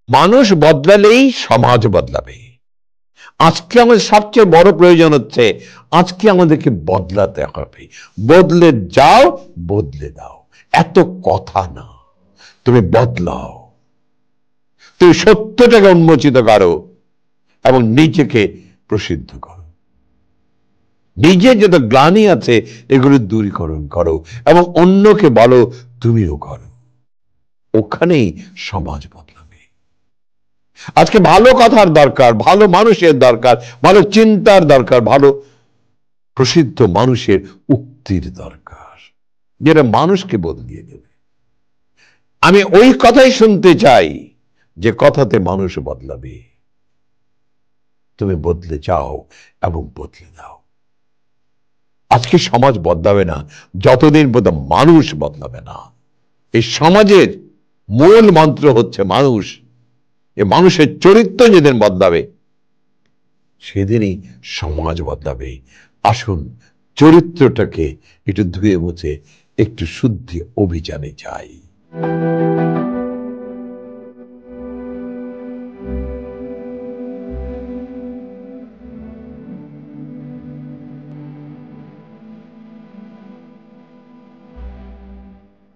মানুষ বদলালেই সমাজ বদলাবে। আজকে আমাদের সবচেয়ে বড় প্রয়োজন হচ্ছে আজকে আমাদেরকে বদলাতে হবে। বদলে যাও, বদলে দাও, এত কথা না, তুমি বদলাও, তুমি সত্যটাকে উন্মোচিত করো এবং নিজেকে প্রসিদ্ধ করো। নিজের যত গ্লানি আছে এগুলো দূরীকরণ করো এবং অন্যকে বলো তুমিও করো। ওখানেই সমাজ বদলাবে। আজকে ভালো কথার দরকার, ভালো মানুষের দরকার, ভালো চিন্তার দরকার, ভালো প্রসিদ্ধ মানুষের উক্তির দরকার, যেটা মানুষকে বদলিয়ে দেবে। আমি ওই কথাই শুনতে চাই যে কথাতে মানুষ বদলাবে। তুমি বদলে যাও এবং বদলে দাও। আজকে সমাজ বদলাবে না যতদিন পর্যন্ত মানুষ বদলাবে না। এই সমাজের মূল মন্ত্র হচ্ছে মানুষ। এই মানুষের চরিত্র যেদিন বদলাবে সেদিনই সমাজ বদলাবে। আসুন চরিত্রটাকে একটু ধুয়ে মুছে একটু শুদ্ধি অভিযানে যাই।